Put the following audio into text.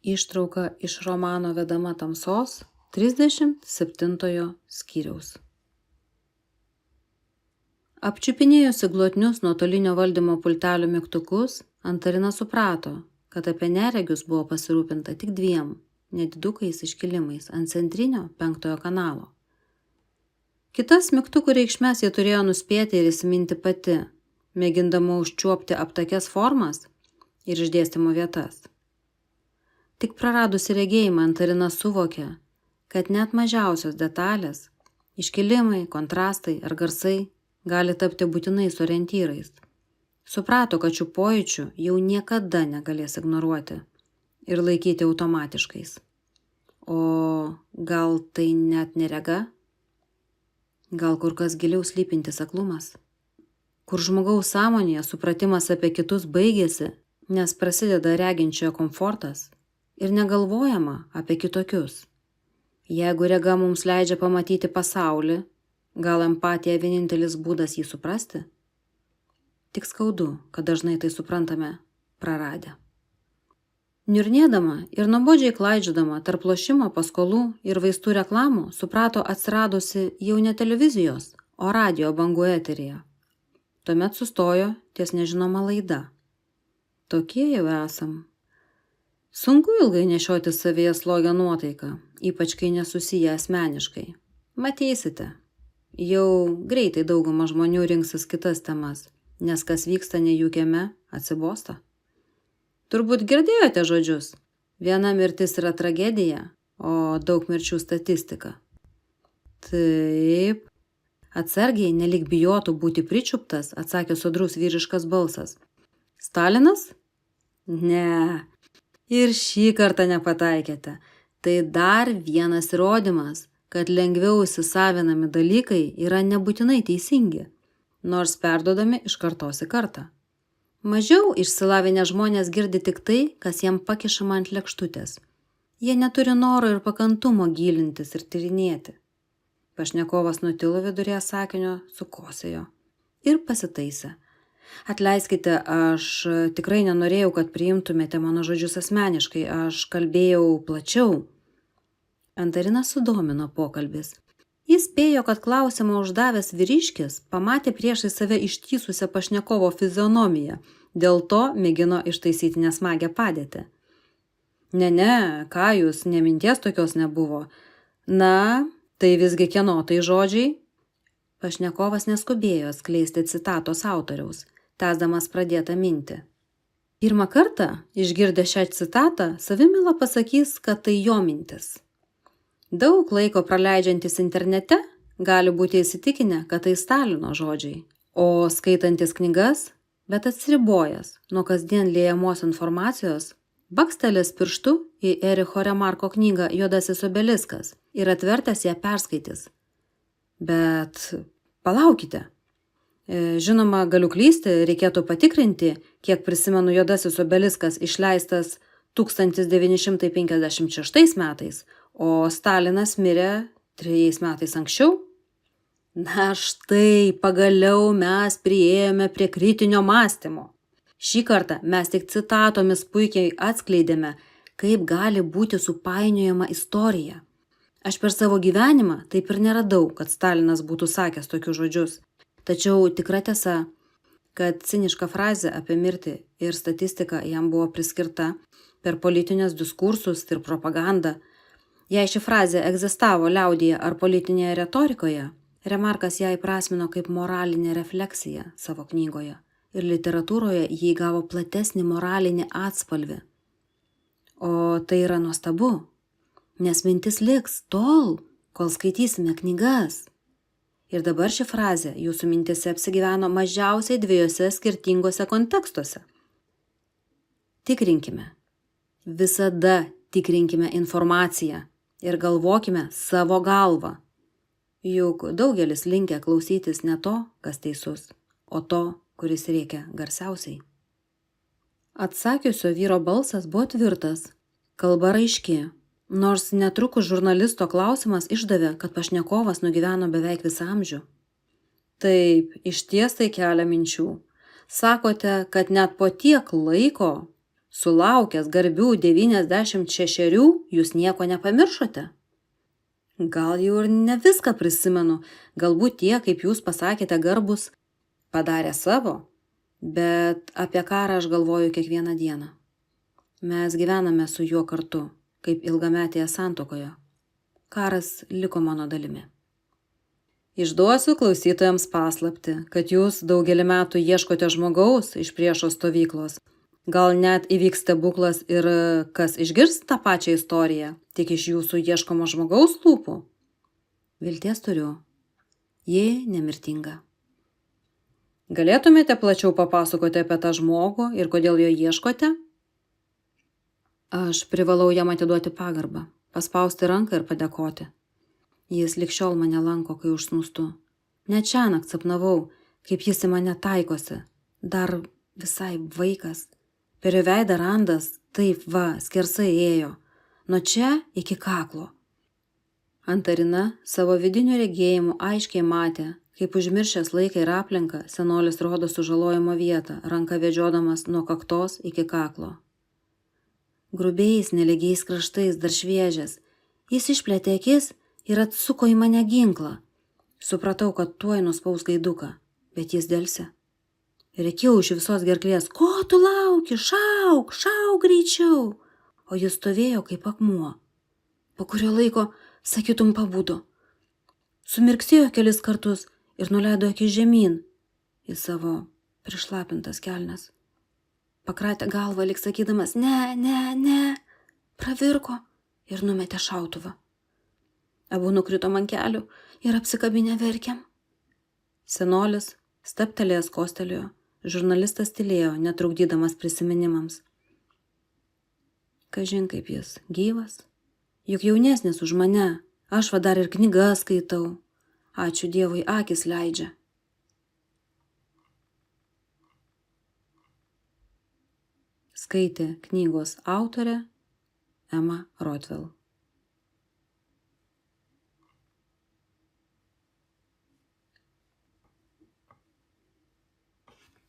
Ištrauka iš romano Vedama tamsos 37 skyriaus. Apčiupinėjusi glotnius nuotolinio valdymo pultelio mygtukus, Antarina suprato, kad apie neregius buvo pasirūpinta tik 2 nedidukais iškilimais ant centrinio 5 kanalo. Kitas mygtukų reikšmes jie turėjo nuspėti ir įsiminti pati, mėgindama užčiuopti aptakes formas ir išdėstymo vietas. Tik praradusi regėjimą Antarina suvokė, kad net mažiausios detalės, iškilimai, kontrastai ar garsai gali tapti būtinais orientyrais. Suprato, kad šių pojūčių jau niekada negalės ignoruoti ir laikyti automatiškais. O gal tai net nerega? Gal kur kas giliau slypintis aklumas? Kur žmogaus sąmonėje supratimas apie kitus baigėsi, nes prasideda reginčiojo komfortas ir negalvojama apie kitokius. Jeigu rega mums leidžia pamatyti pasaulį, gal empatija vienintelis būdas jį suprasti? Tik skaudu, kad dažnai tai suprantame praradę. Niurnėdama ir nuobodžiai klaidžiodama tarp lošimo paskolų ir vaistų reklamų, suprato atsiradusi jau ne televizijos, o radijo bangų eteryje. Tuomet sustojo ties nežinoma laida. Tokie jau esam. Sunku ilgai nešioti savyje slogią nuotaiką, ypač kai nesusiję asmeniškai. Matysite, jau greitai dauguma žmonių rinksis kitas temas, nes kas vyksta ne jų kieme, atsibosta. Turbūt girdėjote žodžius, viena mirtis yra tragedija, o daug mirčių statistika. Taip, atsargiai, nelyg bijotų būti pričiuptas, atsakė sodrus vyriškas balsas. Stalinas? Ne. Ir šį kartą nepataikėte. Tai dar vienas įrodymas, kad lengviau įsisavinami dalykai yra nebūtinai teisingi, nors perduodami iš kartos į kartą. Mažiau išsilavinę žmonės girdi tik tai, kas jam pakišama ant lėkštutės. Jie neturi noro ir pakantumo gilintis ir tyrinėti. Pašnekovas nutilo viduryje sakinio, sukosėjo ir pasitaisė. Atleiskite, aš tikrai nenorėjau, kad priimtumėte mano žodžius asmeniškai, aš kalbėjau plačiau. Antarina sudomino pokalbis. Jis spėjo, kad klausimą uždavęs vyriškis pamatė priešai save ištysusią pašnekovo fizionomiją, dėl to mėgino ištaisyti nesmagę padėtį. Ne, ką jūs, neminties tokios nebuvo. Na, tai visgi kieno tai žodžiai? Pašnekovas neskubėjo skleisti citatos autoriaus, tęsdamas pradėtą mintį. Pirmą kartą, išgirdę šią citatą, savimila pasakys, kad tai jo mintis. Daug laiko praleidžiantis internete gali būti įsitikinę, kad tai Stalino žodžiai, o skaitantis knygas, bet atsiribojęs nuo kasdien liejamos informacijos, bakstelės pirštu į Ericho Remarko knygą Juodasis obeliskas ir atvertęs ją perskaitys. Bet palaukite. Žinoma, galiu klysti, reikėtų patikrinti, kiek prisimenu Juodasis obeliskas išleistas 1956 metais, o Stalinas mirė 3 metais anksčiau. Na štai, pagaliau mes priėjome prie kritinio mąstymo. Šį kartą mes tik citatomis puikiai atskleidėme, kaip gali būti supainiojama istorija. Aš per savo gyvenimą taip ir neradau, kad Stalinas būtų sakęs tokius žodžius. Tačiau tikra tiesa, kad ciniška frazė apie mirtį ir statistiką jam buvo priskirta per politinius diskursus ir propagandą. Jei ši frazė egzistavo liaudyje ar politinėje retorikoje, Remarkas ją įprasmino kaip moralinė refleksija savo knygoje ir literatūroje jį gavo platesnį moralinį atspalvį. O tai yra nuostabu, nes mintis liks tol, kol skaitysime knygas. Ir dabar ši frazė jūsų mintise apsigyveno mažiausiai 2 skirtingose kontekstuose. Tikrinkime. Visada tikrinkime informaciją ir galvokime savo galvą. Juk daugelis linkę klausytis ne to, kas teisus, o to, kuris rėkia garsiausiai. Atsakiusio vyro balsas buvo tvirtas, kalba raiški. Nors netrukus žurnalisto klausimas išdavė, kad pašnekovas nugyveno beveik visą amžių. Taip, išties tai kelia minčių. Sakote, kad net po tiek laiko Sulaukęs garbių 96 jūs nieko nepamiršote? Gal jau ir ne viską prisimenu, galbūt tie, kaip jūs pasakėte, garbus padarė savo, bet apie karą aš galvoju kiekvieną dieną. Mes gyvename su juo kartu, kaip ilgametėje santuokoje. Karas liko mano dalimi. Išduosiu klausytojams paslaptį, kad jūs daugelį metų ieškote žmogaus iš priešo stovyklos. Gal net įvyks stebuklas ir kas išgirs tą pačią istoriją, tik iš jūsų ieškomo žmogaus lūpų? Vilties turiu. Ji nemirtinga. Galėtumėte plačiau papasakoti apie tą žmogų ir kodėl jo ieškote? Aš privalau jam atiduoti pagarbą, paspausti ranką ir padėkoti. Jis lig šiol mane lanko, kai užsnūstu. Net šiąnakt sapnavau, kaip jis į mane taikosi. Dar visai vaikas. Per jo veidą randas, taip va, skersai ėjo. Nuo čia iki kaklo. Antarina savo vidiniu regėjimu aiškiai matė, kaip užmiršęs laiką ir aplinką, senolis rodo sužalojimo vietą, ranka vedžiodamas nuo kaktos iki kaklo. Grubiais, nelygiais kraštais, dar šviežias. Jis išplėtė akis ir atsuko į mane ginklą. Supratau, kad tuoj nuspaus gaiduką, bet jis delsė. Rėkiau iš visos gerklės, ko tu lauki, šauk, šauk greičiau. O jis stovėjo kaip akmuo. Po kurio laiko, sakytum, pabudo. Sumirksėjo kelis kartus ir nuleido akis žemyn į savo prišlapintas kelnes. Pakratė galvą, lyg sakydamas, ne, pravirko ir numetė šautuvą. Abu nukrito ant kelių ir apsikabinę verkėm. Senolis stabtelėjęs kostelėjo, žurnalistas tylėjo, netrukdydamas prisiminimams. Kažin kaip jis, gyvas? Juk jaunesnis už mane, aš va dar ir knygas skaitau. Ačiū Dievui, akis leidžia. Skaitė knygos autorė Emma Rothwell.